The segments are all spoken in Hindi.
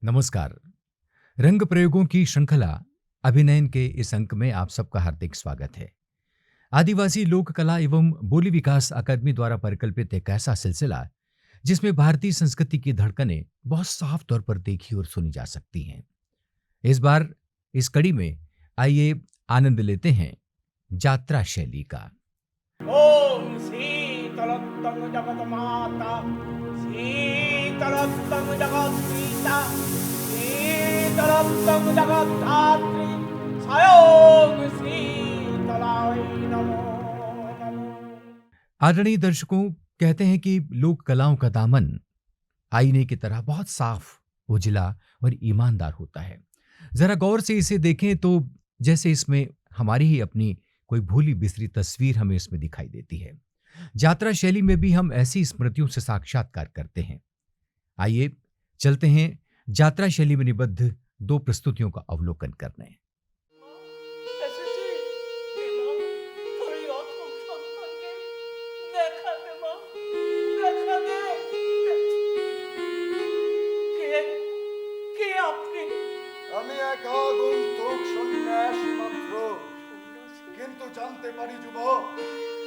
नमस्कार। रंग प्रयोगों की श्रृंखला अभिनयन के इस अंक में आप सबका हार्दिक स्वागत है। आदिवासी लोक कला एवं बोली विकास अकादमी द्वारा परिकल्पित एक ऐसा सिलसिला जिसमें भारतीय संस्कृति की धड़कनें बहुत साफ तौर पर देखी और सुनी जा सकती हैं। इस बार इस कड़ी में आइए आनंद लेते हैं जात्रा शैली का। ओम शीतलोत्तम जगत माता शीतलोत्तम जगत सीता शीतलोत्तम जगत धात्री स्वयं शीतलाय नमो नमो। आदरणीय दर्शकों, कहते हैं कि लोक कलाओं का दामन आईने की तरह बहुत साफ, उजला और ईमानदार होता है। जरा गौर से इसे देखें तो जैसे इसमें हमारी ही अपनी कोई भूली बिसरी तस्वीर हमें इसमें दिखाई देती है। यात्रा शैली में भी हम ऐसी स्मृतियों से साक्षात्कार करते हैं। आइए चलते हैं यात्रा शैली में निबद्ध दो प्रस्तुतियों का अवलोकन करने। এসেছি মা তোর এই অথম সন্তানকে দেখা দে মা, দেখা দে। কে কে আপনি? আমি এক আগন্তুক সন্ন্যাসী মাত্র, কিন্তু জানতে পারি যুবক,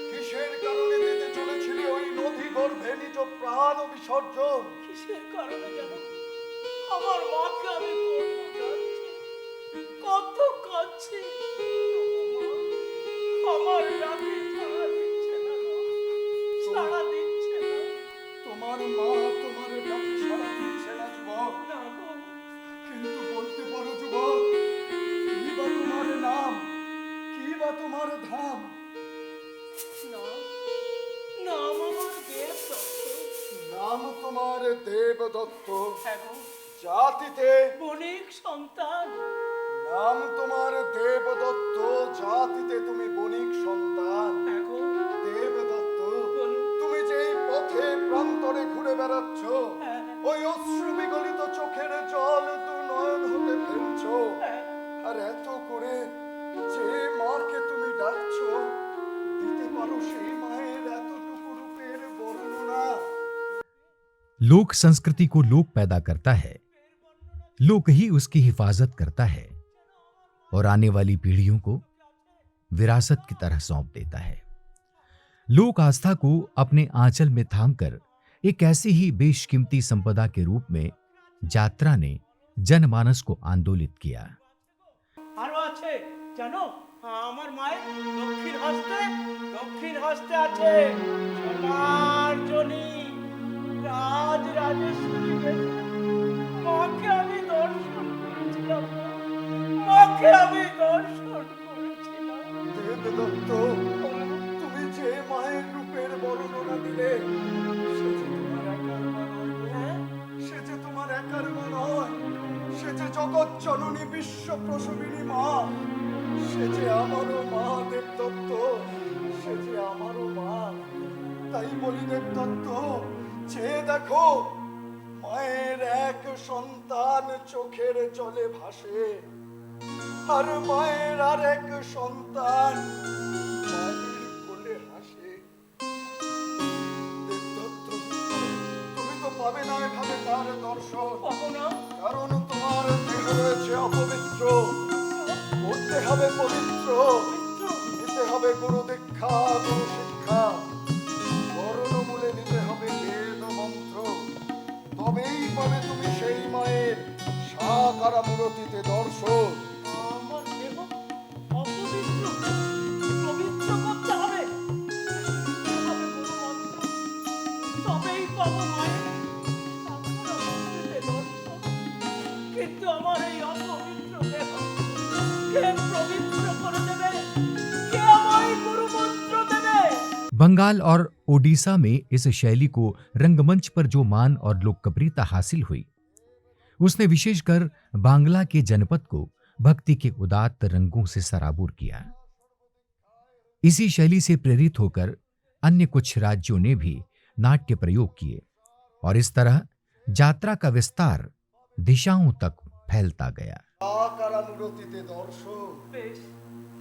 কিসের কারণে দিতে চলেছিলি ওই নদী গর্ভে নিজ প্রাণ বিসর্জন? কিসের কারণে জানো? আমার মাকে আমি কত কাঁদছি, আমার ডাকে সাড়া দিচ্ছে না গো, সাড়া দিচ্ছে না। তোমার মা তোমার ডাকে সাড়া দিচ্ছে না যুবক, না গো, কিন্তু বলতে পারো যুবক, কি বা তোমার নাম, কি বা তোমার ধাম? না, নাম আমার দেবদত্ত। নাম তোমার দেবদত্ত, হ্যাঁ গো, জাতিতে বণিক সন্তান। নাম তোমার দেবদত্ত, জাতিতে তুমি বণিক সন্তান। হ্যাঁ গো, দেবদত্ত, বলুন। তুমি যেই পথে প্রান্তরে ঘুরে বেড়াচ্ছ, হ্যাঁ, ওই অশ্রু বিগলিত চোখের জল দু নয়ন হতে ফেলছ, হ্যাঁ। আর এত করে যে মাকে তুমি ডাকছো, দিতে পারো সেই মায়ের এতটুকু রূপের বর্ণনা? लोक संस्कृति को लोक पैदा करता है, लोक ही उसकी हिफाजत करता है और आने वाली पीढ़ियों को विरासत की तरह सौंप देता है। लोक आस्था को अपने आंचल में थामकर एक ऐसी ही बेशकीमती संपदा के रूप में यात्रा ने जनमानस को आंदोलित किया। আরো আছে জানো, আমার মায়ের দক্ষিণ হস্তে আছে সোনার জনি, রাজ রাজেশ্বরী বেশে। মাকে আমি দর্শন করেছিলাম, মাকে আমি দর্শন করেছিলাম। দেবদত্ত, তুমি যে মায়ের রূপের বর্ণনা দিলে, সে যে তোমার একার মা নয় গো। হ্যাঁ? সে যে তোমার একার মা নয়, সে যে জগৎ জননী বিশ্ব প্রসবিনী মা, সে যে আমারও মা দেবদত্ত, সে যে আমারও মা। তাই বলি দেবদত্ত, যে দেখো মায়ের এক সন্তান চোখের জলে ভাসে, আর মায়ের আর এক সন্তান মায়ের কোলে হাসে। দেবদত্ত, তুমি তো পাবে না এভাবে তার দর্শন, পাবো না। কারণ তোমার দেহ রয়েছে অপবিত্র, করতে হবে পবিত্র, নিতে হবে গুরু দীক্ষা, গুরু শিক্ষা, বর্ণমূলে নিতে হবে বেদ মন্ত্র, তবেই পাবে তুমি সেই মায়ের সাকারা মূরতিতে দর্শন। আমার দেহ অপবিত্র, পবিত্র করতে হবে। নিতে হবে গুরুমন্ত্র, তবেই পাবো মায়ের সাকারা মূর্তিতে দর্শন। কিন্তু আমার এই অপবিত্র দেহ কে পবিত্র করে দেবে? কে আমায় গুরুমন্ত্র देवे? बंगाल और ओडिशा में इस शैली को रंगमंच पर जो मान और लोकप्रियता हासिल हुई, उसने विशेषकर बांग्ला के जनपद को भक्ति के उदात्त रंगों से सराबोर किया। इसी शैली से प्रेरित होकर अन्य कुछ राज्यों ने भी नाट्य प्रयोग किए और इस तरह यात्रा का विस्तार दिशाओं तक फैलता गया। সাকারা মূরতিতে দর্শন। বেশ,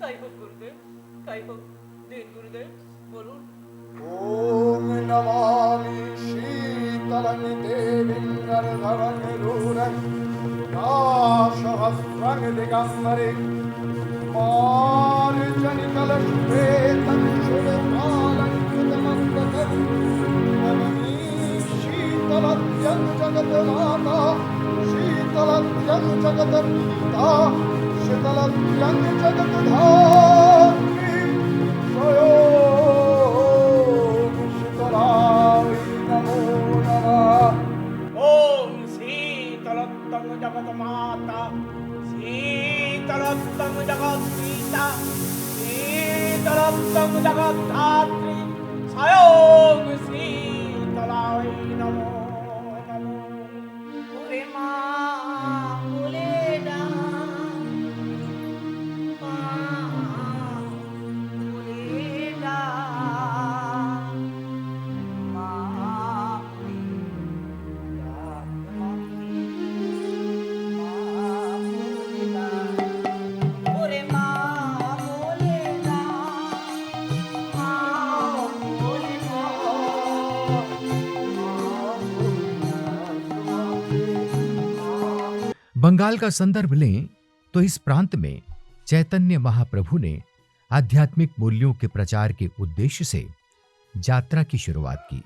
তাই হোক গুরুদেব, তাই হোক। দিন গুরুদেব, বলুন। ওম নমামি শীতলং দেবীং গর্ধরং রূঢ়ং या सहस्रं दिगम्बरे मार्जनिकलश्वेतं शुभफालङ्कृतमस्तकं नममि शीतलत्यं जगन्माता शीतलत्यं जगन्पीता शीतलत्यं जगद्धात्री स्वयं शीतलाय नमो नमः। ओम शीतलत्तं जगन्माता शीतलत्तं जगत्पिता शीतलत्तं जगद्धात्री स्वयं शीतलाय नमो नमः। ओरे माँ बोले ना माँ बोले ना माँ ओरे माँ बोले ना माँ बोले ना बंगाल का संदर्भ लें तो इस प्रांत में चैतन्य महाप्रभु ने आध्यात्मिक मूल्यों के प्रचार के उद्देश्य से यात्रा की शुरुआत की।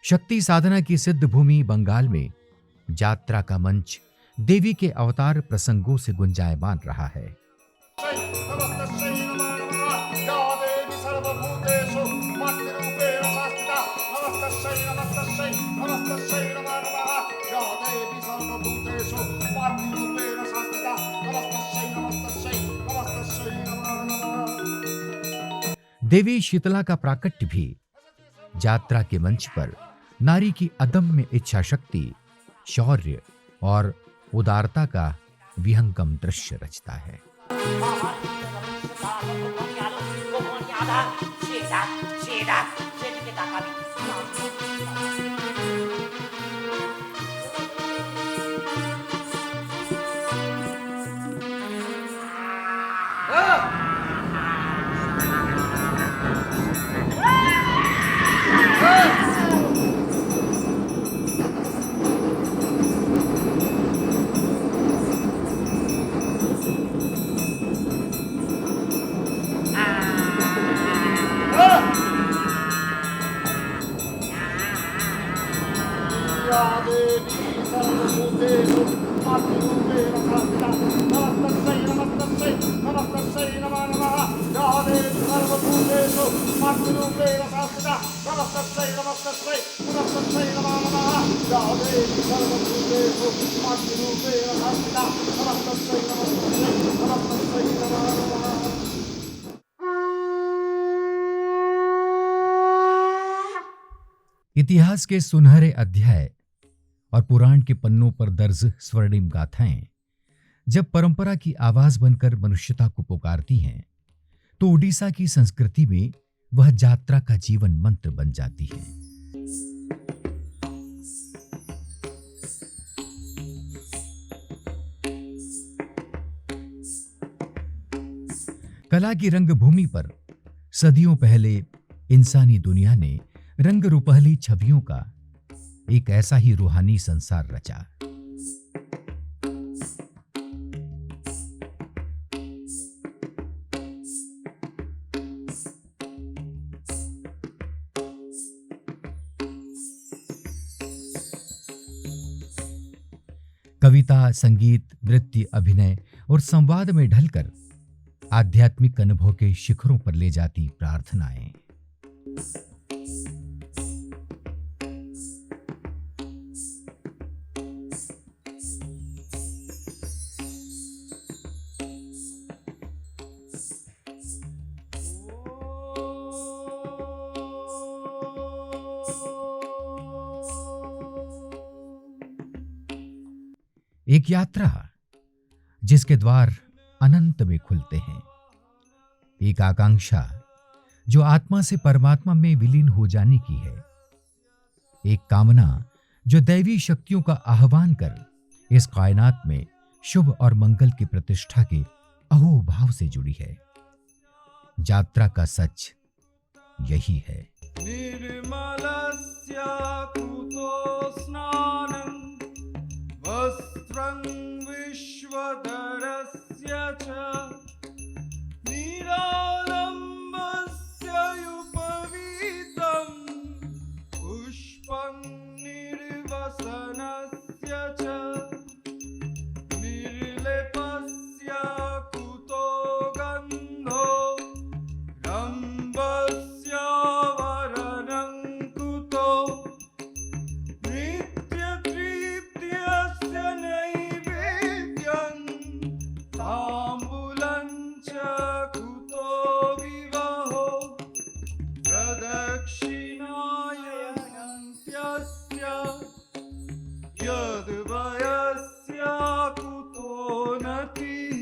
शक्ति साधना की सिद्ध भूमि बंगाल में यात्रा का मंच देवी के अवतार प्रसंगों से गुंजायमान रहा है। नमस्तस्यै नमो नमः या देवी सर्वभूतेषु मातृरूपेण संस्थिता नमस्तस्यै नमस्तस्यै नमस्तस्यै नमो नमः या देवी सर्वभूतेषु मातृरूपेण संस्थिता नमस्तस्यै नमस्तस्यै नमस्तस्यै नमो नमः। देवी शीतला का प्राकट्य भी यात्रा के मंच पर नारी की अदम्य इच्छा शक्ति, शौर्य और उदारता का विहंगम दृश्य रचता है। या देवी सर्वभूतेषु मातृरूपेण संस्थिता नमस्तस्यै नमस्तस्यै नमस्तस्यै नमो नमः या देवी सर्वभूतेषु मातृरूपेण संस्थिता नमस्तस्यै नमस्तस्यै नमस्तस्यै नमो नमः या देवी सर्वभूतेषु मातृरूपेण संस्थिता नमस्तस्यै नमस्तस्यै नमस्तस्यै नमो नमः। इतिहास के सुनहरे अध्याय और पुराण के पन्नों पर दर्ज स्वर्णिम गाथाएं जब परंपरा की आवाज बनकर मनुष्यता को पुकारती हैं, तो उड़ीसा की संस्कृति में वह यात्रा का जीवन मंत्र बन जाती है। कला की रंगभूमि पर सदियों पहले इंसानी दुनिया ने रंग रूपहली छवियों का एक ऐसा ही रूहानी संसार रचा। कविता, संगीत, नृत्य, अभिनय और संवाद में ढलकर आध्यात्मिक अनुभव के शिखरों पर ले जाती प्रार्थनाएं। एक यात्रा जिसके द्वार अनंत में खुलते हैं, एक आकांक्षा जो आत्मा से परमात्मा में विलीन हो जाने की है, एक कामना जो दैवी शक्तियों का आह्वान कर इस कायनात में शुभ और मंगल की प्रतिष्ठा के अहोभाव से जुड़ी है। यात्रा का सच यही है। निर्मलस्य कुतो स्नानं वस्त्रं वसनस्य च निर्लेपस्य कुतो गन्धो रम्भस्य वरणं कुतो नित्यतृप्त्यस्य नैवेद्यं ताम्बूलं च कुतो विवाहो प्रदक्षिणायन्त्यस्य यद्वयस्य कुतो नतिः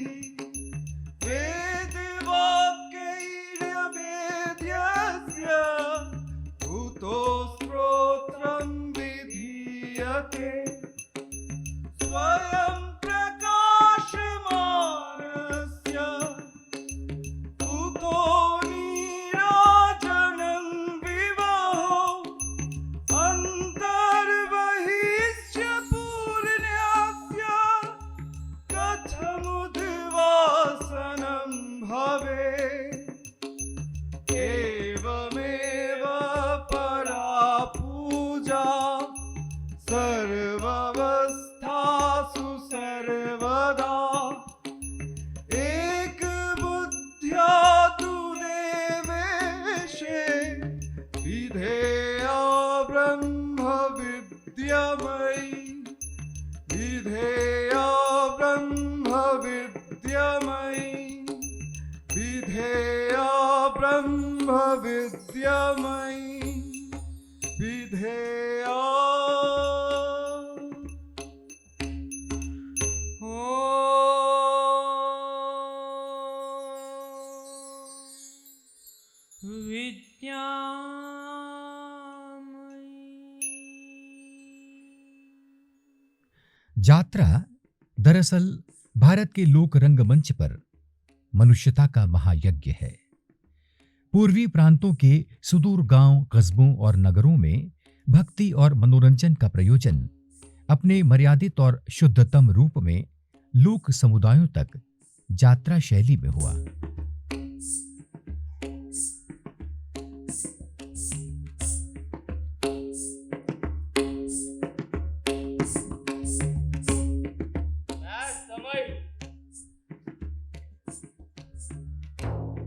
वेदवाक्यैर्वेद्यस्य कुतो स्तोत्रं विधीयते स्वयं प्रकाशमानस्य कुतो नीराजनं विवाहो अन्तर्बहिश्च पूर्णस्य कथमुद्वासनं भवेत् एवमेव परा पूजा सर्वावस्थासु सर्वदा एकबुद्ध्या तु देवेशे विधेया ब्रह्म विद्यामयी विधेया ब्रह्म विद्यामयी विधेया ब्रह्म विद्यामयी विधेया यात्रा दरअसल भारत के लोक रंगमंच पर मनुष्यता का महायज्ञ है। पूर्वी प्रांतों के सुदूर गांव, कस्बों और नगरों में भक्ति और मनोरंजन का प्रयोजन अपने मर्यादित और शुद्धतम रूप में लोक समुदायों तक यात्रा शैली में हुआ।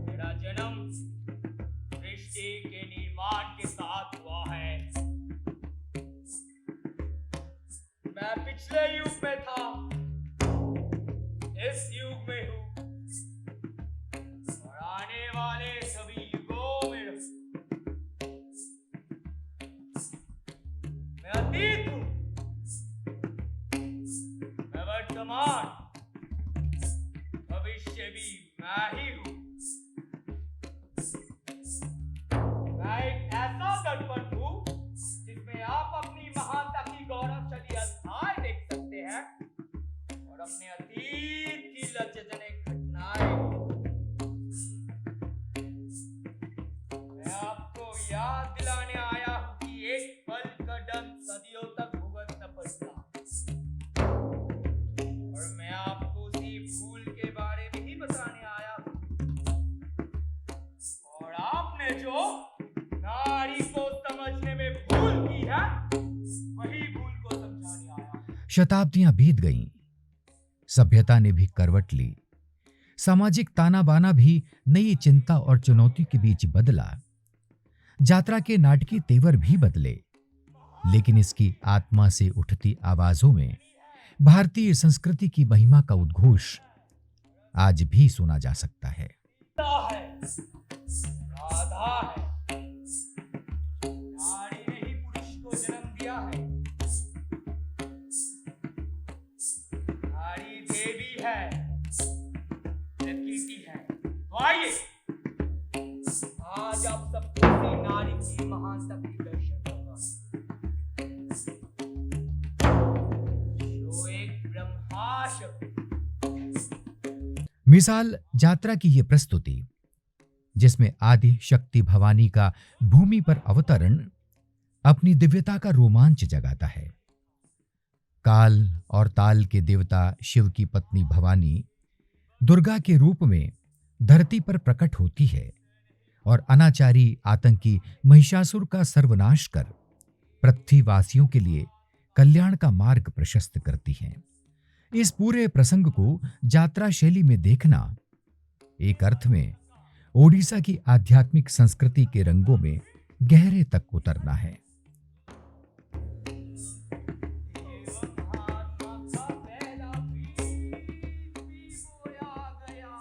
मेरा जन्म सृष्टि के निर्माण के साथ हुआ है। मैं पिछले युग में था, इस युग में हूँ और आने वाले सभी युगों में रहूं। मैं अतीत हूँ, मैं वर्तमान, भविष्य भी मैं ही हूँ। मैं एक ऐसा दर्पण हूँ जिसमें आप अपनी महानता की गौरवशाली अध्याय देख सकते हैं और अपने अतीत की लज्जाजनक घटनाएं। मैं आपको याद दिलाने आया हूँ कि एक पल का दंड सदियों तक भुगतना पड़ता और मैं आपको उसी भूल के बारे में ही बताने आया हूँ। और आपने जो नारी को समझने में भूल की है, वही भूल को समझाने आया हूँ। शताब्दियां बीत गईं, सभ्यता ने भी करवट ली, सामाजिक ताना बाना भी नई चिंता और चुनौती के बीच बदला। यात्रा के नाटकीय तेवर भी बदले, लेकिन इसकी आत्मा से उठती आवाजों में भारतीय संस्कृति की महिमा का उद्घोष आज भी सुना जा सकता है। राधा है, नारी ने ही पुरुष को जन्म दिया है। नारी देवी है, प्रकृति है। तो आइए आज आप सबको उसी नारी की महानता की दर्शन होगा, जो एक ब्रह्माश मिसाल यात्रा की ये प्रस्तुति, जिसमें आदि शक्ति भवानी का भूमि पर अवतरण अपनी दिव्यता का रोमांच जगाता है। काल और ताल के देवता शिव की पत्नी भवानी दुर्गा के रूप में धरती पर प्रकट होती है और अनाचारी आतंकी महिषासुर का सर्वनाश कर पृथ्वीवासियों के लिए कल्याण का मार्ग प्रशस्त करती हैं। इस पूरे प्रसंग को यात्रा शैली में देखना एक अर्थ में ओडिशा की आध्यात्मिक संस्कृति के रंगों में गहरे तक उतरना है। एवं महात्मा का पहला बीज भी बोया गया।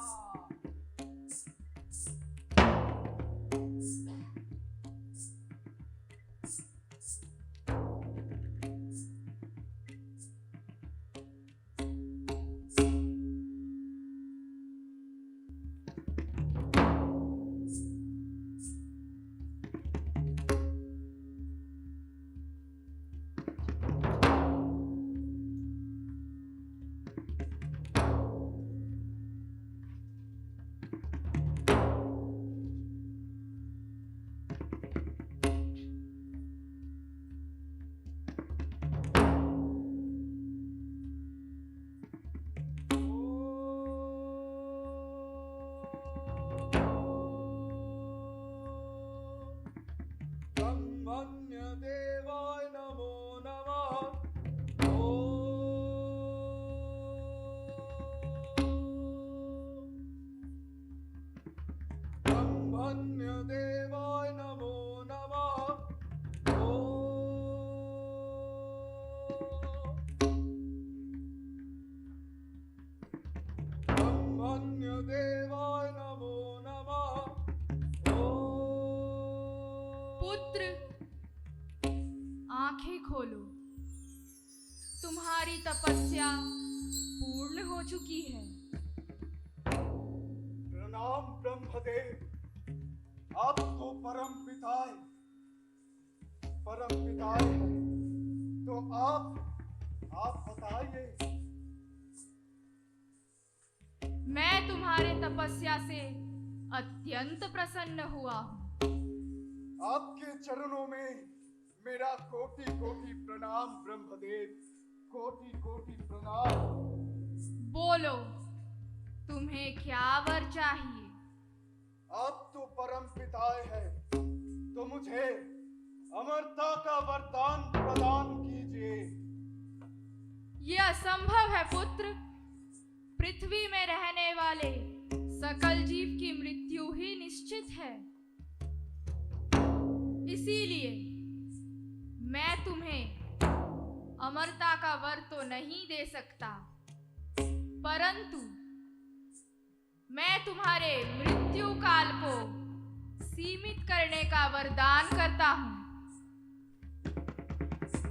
ब्रह्मण्य देवाय नमो नमः। ब्रह्मण्य देवाय नमो नमः। ब्रह्मण्य देवाय नमो नमः। पुत्र, आंखें खोलो। तुम्हारी तपस्या पूर्ण हो चुकी है। प्रणाम ब्रह्मदेव, आप तो परम पिताए हैं। तो आप बताइए। मैं तुम्हारे तपस्या से अत्यंत प्रसन्न हुआ हूँ। आपके चरणों में मेरा कोटि कोटि प्रणाम ब्रह्मदेव, कोटि कोटि प्रणाम। बोलो, तुम्हें क्या वर चाहिए? आप तो परम पिताए हैं, तो मुझे अमरता का वरदान प्रदान कीजिए। यह असंभव है पुत्र। पृथ्वी में रहने वाले सकल जीव की मृत्यु ही निश्चित है। इसीलिए मैं तुम्हें अमरता का वर तो नहीं दे सकता, परंतु मैं तुम्हारे मृत्यु काल को सीमित करने का वरदान करता हूं।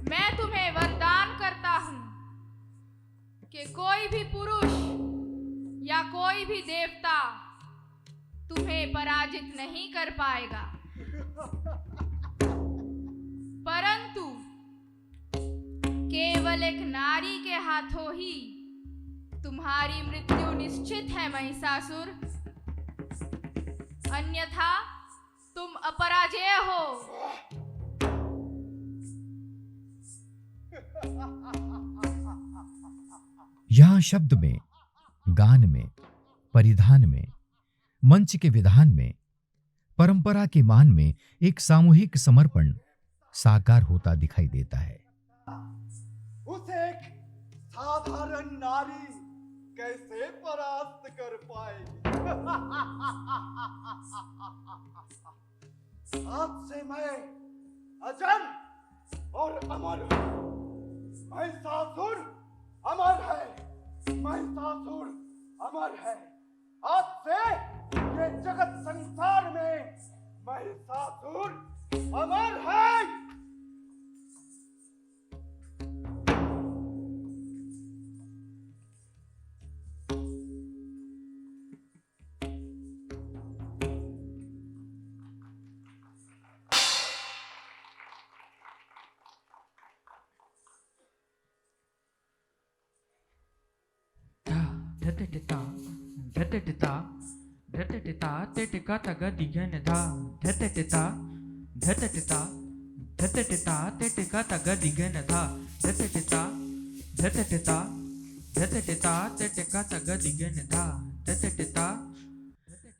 मैं तुम्हें वरदान करता हूं कि कोई भी पुरुष या कोई भी देवता तुम्हें पराजित नहीं कर पाएगा, परंतु केवल एक नारी के हाथों ही तुम्हारी मृत्यु निश्चित है महिषासुर। अन्यथा तुम अपराजेय हो। यहां शब्द में, गान में, परिधान में, मंच के विधान में, परंपरा के मान में एक सामूहिक समर्पण साकार होता दिखाई देता है। उसे एक साधारण नारी कैसे परास्त कर पाएगी? आज से मैं अजन और अमर हूं। महिषासुर अमर है, महिषासुर अमर है। आज से ये जगत संसार में महिषासुर अमर है। धतटिता धतटिता धतटिता टिटिका तग दिगन धा धतटिता धतटिता धतटिता टिटिका तग दिगन धा धतटिता धतटिता धतटिता टिटिका तग दिगन धा धतटिता।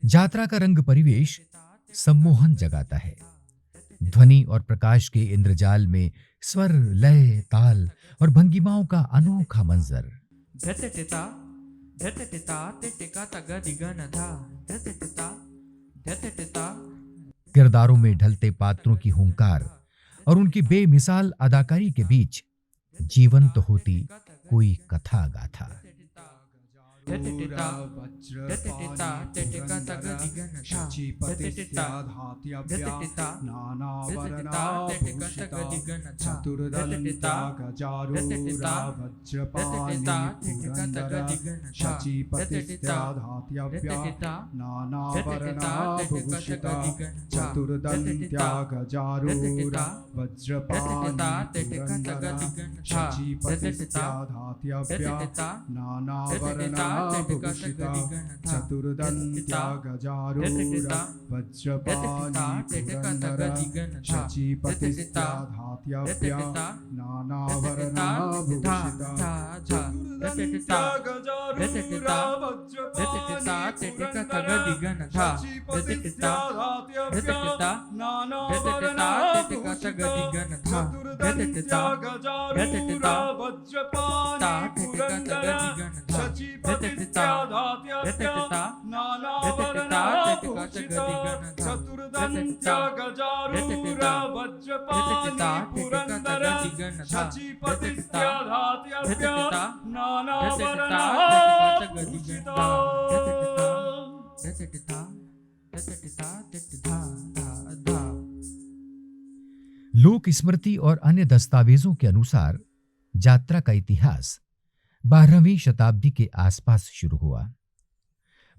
यात्रा का रंग परिवेश सम्मोहन जगाता है। ध्वनि और प्रकाश के इंद्रजाल में स्वर, लय, ताल और भंगिमाओं का अनोखा मंजर। धतटिता धतटिता टिटिका तग दिगन धा धतटिता धतटिता। किरदारों में ढलते पात्रों की हुंकार और उनकी बेमिसाल अदाकारी के बीच जीवंत होती कोई कथा गाथा। धतटिता धतटिता टिटिका तग दिगन धा धतटिता धतटिता धतटिता टिटिका तग दिगन धा धतटिता धतटिता धतटिता टिटिका तग दिगन धा धतटिता धतटिता धतटिता टिटिका तग दिगन धा धतटिता धतटिता धतटिता टिटिका तग दिगन धा धतटिता धतटिता धतटिता टिटिका तग दिगन धा चतुर्दंत्या गजारूढा वज्रपाणि टिटिका तग दिगन धा शचीपतिस्त्या धात्याभ्या नानावर्णा भूषिता धतटिता धतटिता धतटिता टिटिका तग दिगन धा धतटिता धतटिता धतटिता टिटिका तग दिगन धा धतटिता धतटिता ता टिटिका तग दिगन धा धतटिता धतटिता धतटिता टिटिका तग दिगन धा धतटिता धतटिता धतटिता टिटिका तग दिगन धा धतटिता धतटिता धतटिता टिटिका तग दिगन धा धतटिता धतटिता धतटिता धा धा। लोक स्मृति और अन्य दस्तावेजों के अनुसार यात्रा का इतिहास 12वीं शताब्दी के आसपास शुरू हुआ।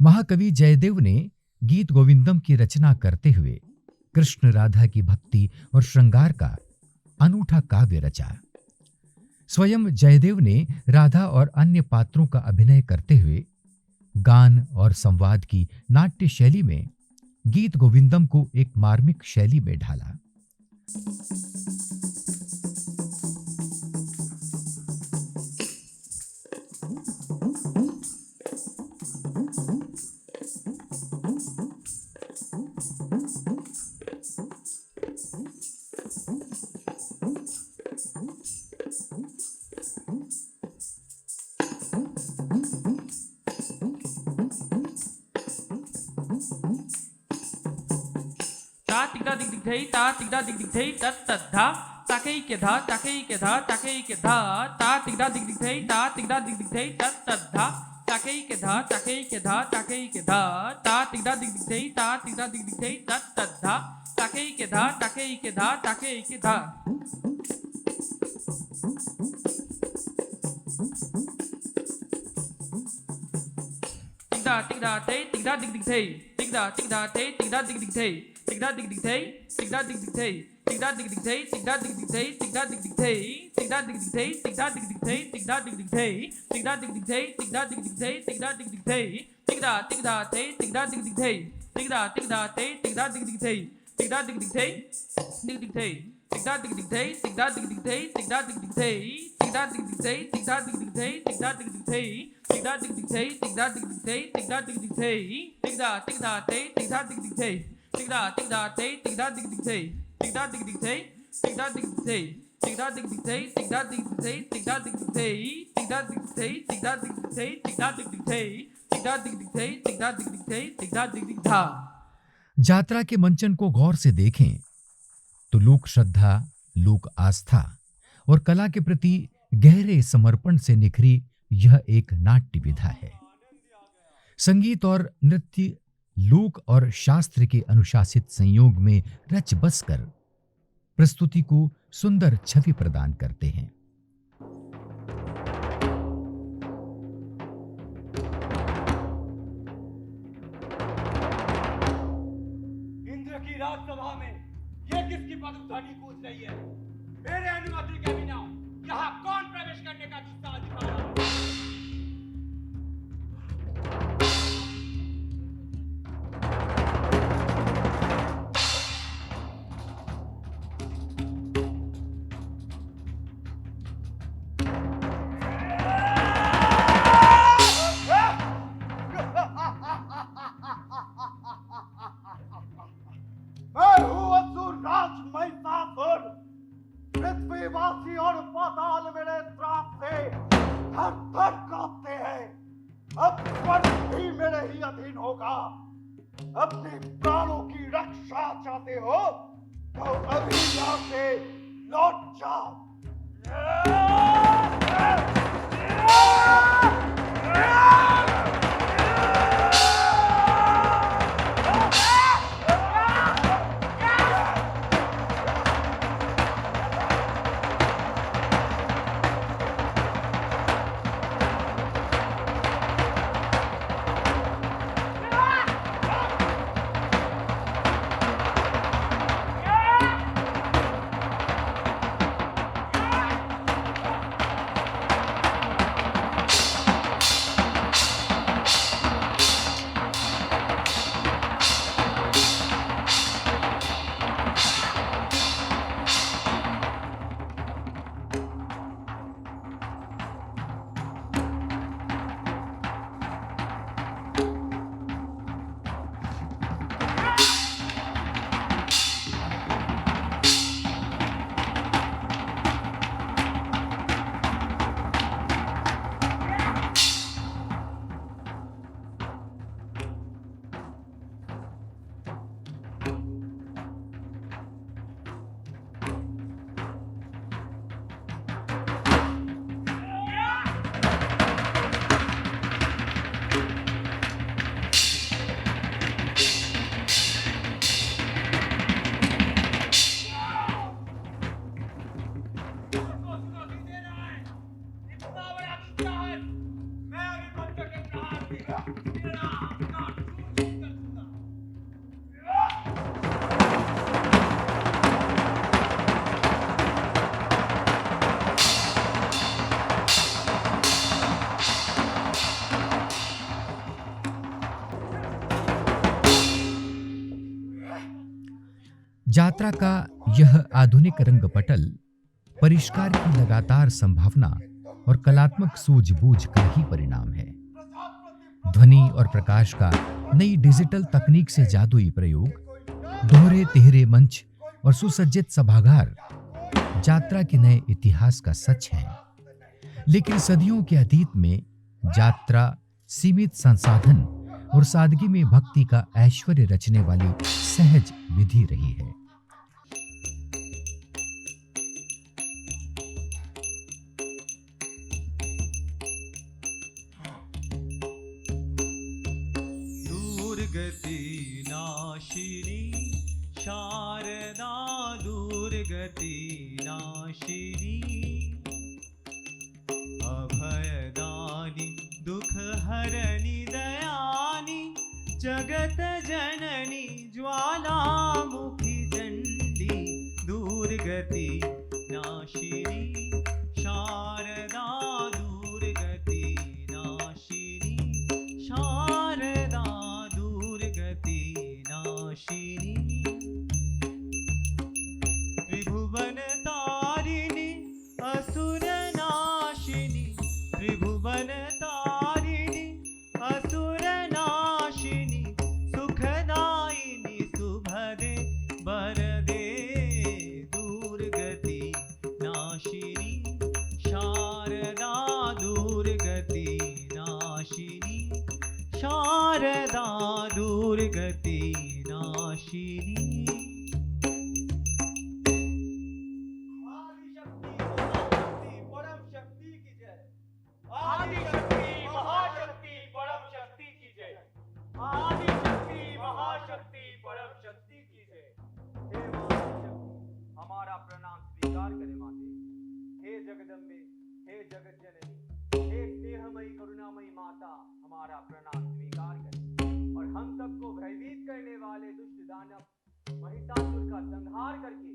महाकवि जयदेव ने गीत गोविंदम की रचना करते हुए कृष्ण राधा की भक्ति और श्रृंगार का अनूठा काव्य रचा। स्वयं जयदेव ने राधा और अन्य पात्रों का अभिनय करते हुए गान और संवाद की नाट्य शैली में गीत गोविंदम को एक मार्मिक शैली में ढाला। ता तिगदा दिग दिग धई ता तिगदा दिग दिग धई तत तत धा ताकई के धा ताकई के धा ताकई के धा ता तिगदा दिग दिग धई ता तिगदा दिग दिग धई तत तत धा ताकई के धा ताकई के धा ताकई के धा ता तिगदा दिग दिग धई ता तिगदा दिग दिग धई तत तत धा ताकई के धा ताकई के धा ताकई के धा। तिगदा थे तिगदा दिग दिग थे तिगदा थे तिगदा दिग दिग थे तिगदा दिग दिग थे तिगदा दिग दिग थे तिगदा दिग दिग थे तिगदा दिग दिग थे तिगदा दिग दिग थे तिगदा दिग दिग थे तिगदा दिग दिग थे तिगदा दिग दिग थे तिगदा दिग दिग थे तिगदा दिग दिग थे तिगदा दिग दिग थे तिगदा थे तिगदा दिग दिग थे तिगदा थे तिगदा दिग दिग थे तिगदा दिग दिग थे दिग दिग थे तिगदा दिग दिग थे तिगदा दिग दिग थे तिगदा दिग दिग थे तिगदा दिग दिग थे तिगदा दिग दिग थे तिगदा दिग दिग थे तिगदा दिग दिग थे तिगदा दिग दिग थे तिगदा दिग दिग थे तिगदा थे तिगदा दिग दिग थे तिगदा थे तिगदा दिग दिग थे तिगदा दिग दिग थे तिगदा दिग दिग थे तिगदा दिग दिग थे तिगदा दिग दिग थे तिगदा दिग दिग थे तिगदा दिग दिग थे तिगदा दिग दिग थे तिगदा दिग दिग थे तिगदा दिग दिग थे तिगदा दिग दिग थे तिगदा दिग दिग था। यात्रा के मंचन को गौर से देखें तो लोक श्रद्धा, लोक आस्था और कला के प्रति गहरे समर्पण से निखरी यह एक नाट्य विधा है। संगीत और नृत्य लोक और शास्त्र के अनुशासित संयोग में रच बस कर प्रस्तुति को सुंदर छवि प्रदान करते हैं। इंद्र की राजसभा में ये किसकी पदध्वनि गूंज रही है? मेरे अनुमति के बिना यहाँ कौन प्रवेश करने का जिसका अधिकार है? मैं हूँ असुर राज थर थर कांपते हैं। अब स्वर्ग भी मेरे ही अधीन होगा। अपने प्राणों की रक्षा चाहते हो तो अभी यहाँ से लौट जाओ। यात्रा का यह आधुनिक रंगपटल परिष्कार की लगातार संभावना और कलात्मक सूझबूझ का ही परिणाम है। ध्वनि और प्रकाश का नई डिजिटल तकनीक से जादुई प्रयोग, दोहरे तिहरे मंच और सुसज्जित सभागार यात्रा के नए इतिहास का सच है। लेकिन सदियों के अतीत में यात्रा सीमित संसाधन और सादगी में भक्ति का ऐश्वर्य रचने वाली सहज विधि रही है। दुर्गति नाशिनी शारदा दुर्गति नाशिनी अभयदानी दुख हरणी दयानी जगत जननी ज्वालामुखी चंडी दुर्गति नाशिनी शारदा दुर्गति नाशिनी शारदा दुर्गति नाशिनी त्रिभुवन तारिणी असुर नाशिनी त्रिभुवन तारिणी असुर नाशिनी सुखदायिनी शुभदे वरदे दुर्गति नाशिनी शारदा दुर्गति नाशिनी शारदा दुर्गति नाशिनी। आदिशक्ति महाशक्ति परम शक्ति की जय। आदिशक्ति महाशक्ति परम शक्ति की जय। हे महाशक्ति, हमारा प्रणाम स्वीकार करे माते। हे जगदम्बे, हे जगत जननी, हे स्नेहमयी करुणामयी माता, हमारा प्रणाम स्वीकार करें और हम सबको भयभीत करने वाले दुष्ट दानव महिषासुर का संहार करके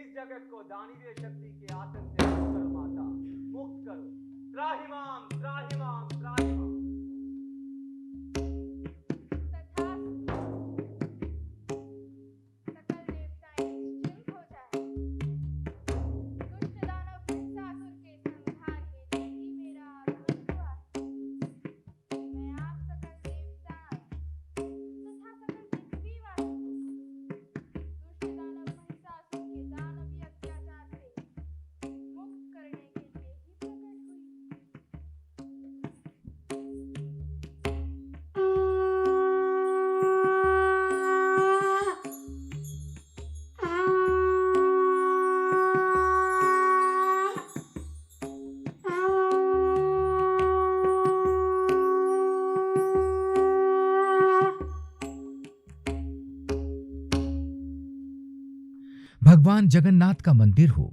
इस जगत को दानवीय शक्ति के आतंक से मुक्त करो माता, मुक्त करो। त्राहिमाम त्राहिमाम त्राहिमाम। सकल देवताएं निश्चिंत हो जाएं। दुष्ट दानव महिषासुर के संहार हेतु ही मेरा आगमन हुआ है। मैं आप सकल देवताओं तथा सकल पृथ्वीवासियों दुष्ट दानव महिषासुर के दानवीय अत्याचार से मुक्त करने के लिए ही प्रकट हुई। भगवान जगन्नाथ का मंदिर हो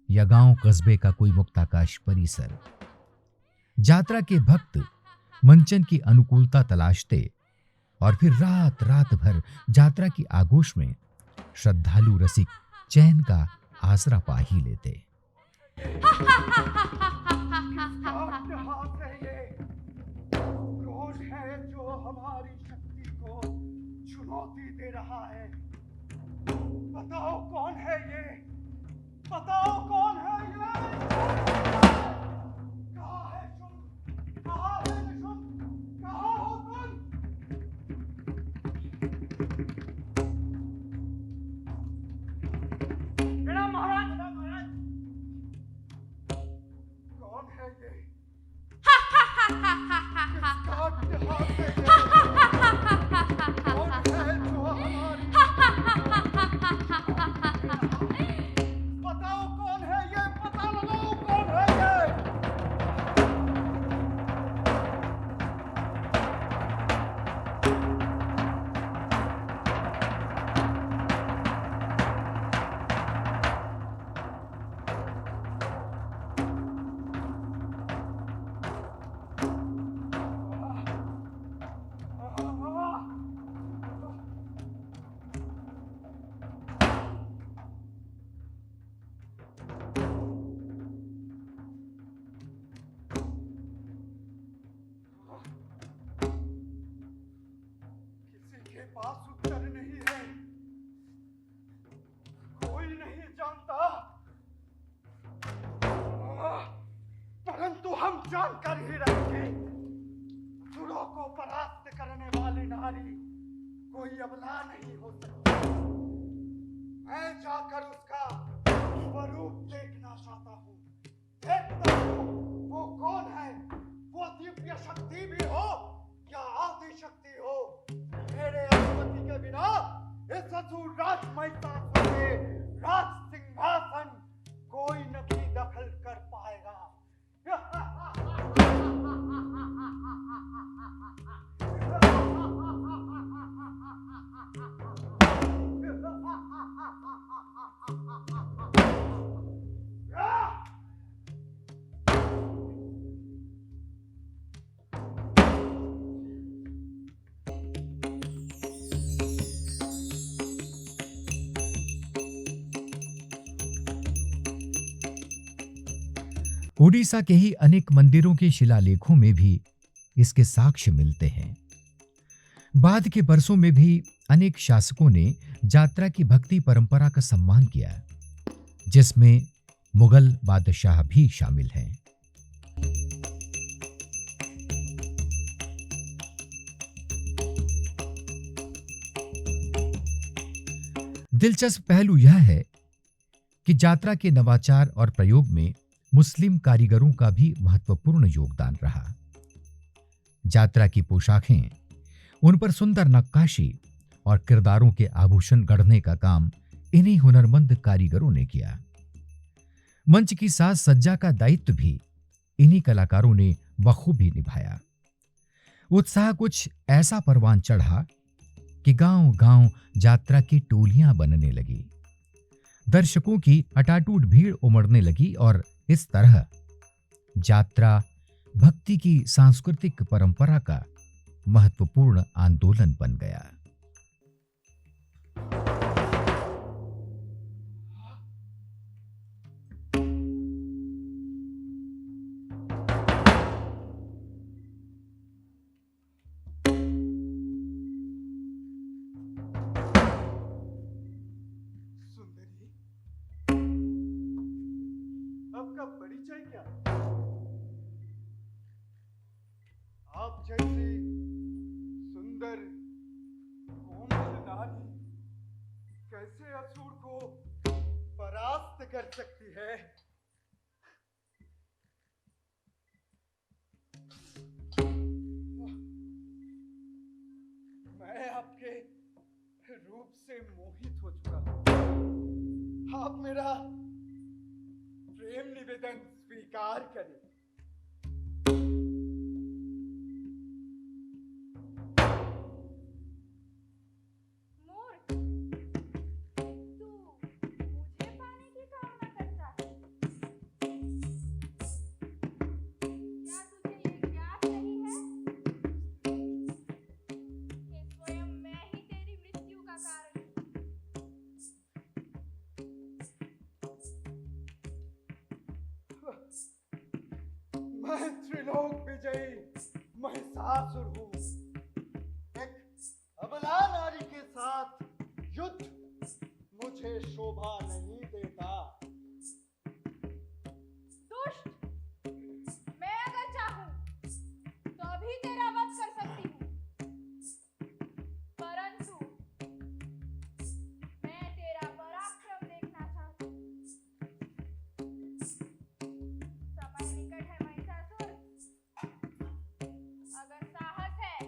या गांव कस्बे का कोई मुक्ताकाश परिसर, यात्रा के भक्त मंचन की अनुकूलता तलाशते और फिर रात रात भर यात्रा की आगोश में श्रद्धालु रसिक चैन का आसरा पा ही लेते। हाथ है ये, कौन है जो हमारी शक्ति को चुनौती दे रहा है? बताओ कौन है ये, बताओ कौन है ये? कहाँ है तुम, कहाँ है तुम, कहाँ हो तुम? प्रणाम महाराज, प्रणाम महाराज। कौन है ये? हाथ है ये, कौन है जो हमारी बताओ कौन है ये, पता लगाओ कौन है ये? किसी के पास उत्तर नहीं है, कोई नहीं जानता, परंतु हम जानकर ही रहेंगे। असुरों को परास्त करने वाली नारी कोई अबला नहीं हो सकती। मैं जाकर उसका स्वरूप देखना चाहता हूँ, देखता हूँ वो कौन है, वो दिव्य शक्ति भी हो या आदि शक्ति हो। मेरे अनुमति के बिना इस असुर राजमय के राज सिंहासन कोई नहीं दखल कर पाएगा। ओडिशा के ही अनेक मंदिरों के शिलालेखों में भी इसके साक्ष्य मिलते हैं। बाद के बरसों में भी अनेक शासकों ने यात्रा की भक्ति परंपरा का सम्मान किया, जिसमें मुगल बादशाह भी शामिल हैं। दिलचस्प पहलू यह है कि यात्रा के नवाचार और प्रयोग में मुस्लिम कारीगरों का भी महत्वपूर्ण योगदान रहा। यात्रा की पोशाकें, उन पर सुंदर नक्काशी और किरदारों के आभूषण गढ़ने का काम इन्हीं हुनरमंद कारीगरों ने किया। मंच की साज सज्जा का दायित्व भी इन्हीं कलाकारों ने बखूबी निभाया। उत्साह कुछ ऐसा परवान चढ़ा कि गांव-गांव यात्रा की टोलियां बनने लगी। दर्शकों की अटाटूट भीड़ उमड़ने लगी और इस तरह यात्रा भक्ति की सांस्कृतिक परंपरा का महत्वपूर्ण आंदोलन बन गया। सुंदरी, आपका परिचय क्या? आप जैसी सुंदर कोमल नारी कैसे असुर को परास्त कर सकती है? मैं आपके रूप से मोहित हो चुका हूं। आप मेरा प्रेम निवेदन स्वीकार करें। मूर्ख, तू त्रिलोक विजयी महिषासुर हूँ। एक अबला नारी के साथ युद्ध मुझे शोभा नहीं देता। दुष्ट, मैं अगर चाहूं तो अभी तेरा वध कर सकती हूँ, परंतु मैं तेरा पराक्रम देखना चाहती हूँ। समय निकट है महिषासुर, अगर साहस है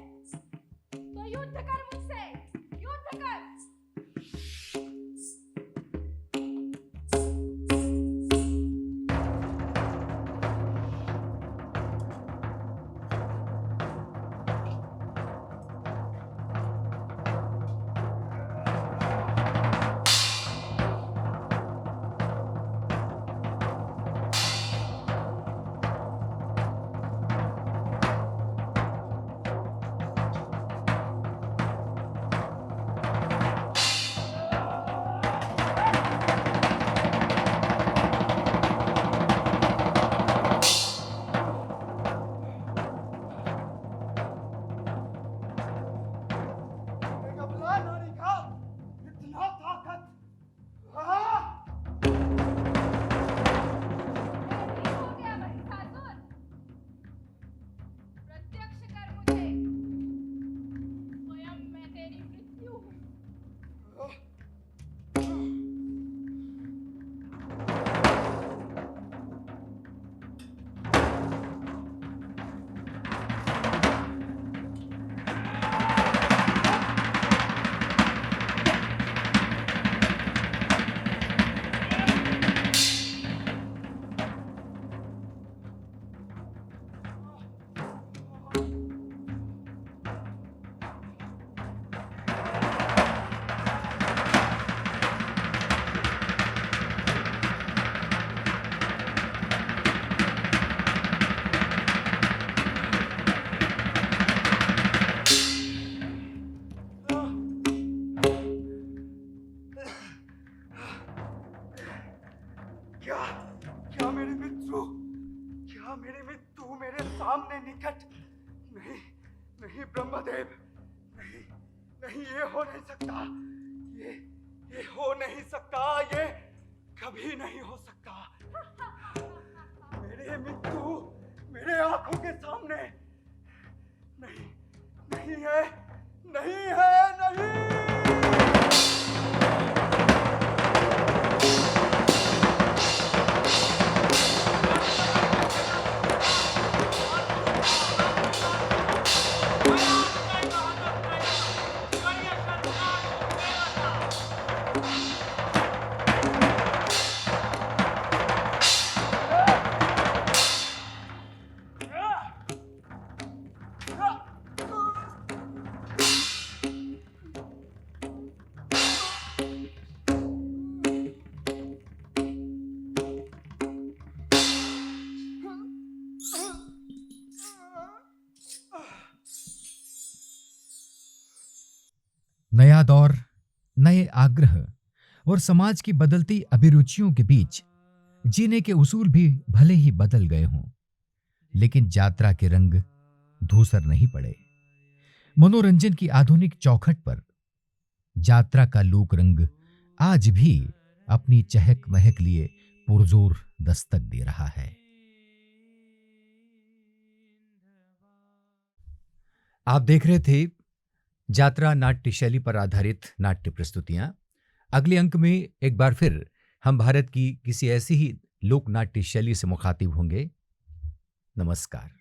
तो युद्ध कर मुझसे, युद्ध कर। एक अबला नारी का इतना ताकत। हाँ! नहीं हो गया महिषासुर, प्रत्यक्ष कर मुझे, स्वयं मैं तेरी मृत्यु हूँ। क्या क्या मेरे मित्र, क्या मेरे मित्र मेरे सामने निकट? नहीं नहीं ब्रह्मदेव, नहीं नहीं, ये हो नहीं सकता, ये हो नहीं सकता, ये कभी नहीं हो सकता। मेरे मित्र मेरे आंखों के सामने नहीं नहीं है, नहीं है, नहीं। नया दौर, नए आग्रह और समाज की बदलती अभिरुचियों के बीच जीने के उसूल भी भले ही बदल गए हों, लेकिन यात्रा के रंग धूसर नहीं पड़े। मनोरंजन की आधुनिक चौखट पर यात्रा का लोक रंग आज भी अपनी चहक महक लिए पुरजोर दस्तक दे रहा है। आप देख रहे थे यात्रा नाट्य शैली पर आधारित नाट्य प्रस्तुतियां। अगले अंक में एक बार फिर हम भारत की किसी ऐसी ही लोक नाट्य शैली से मुखातिब होंगे। नमस्कार।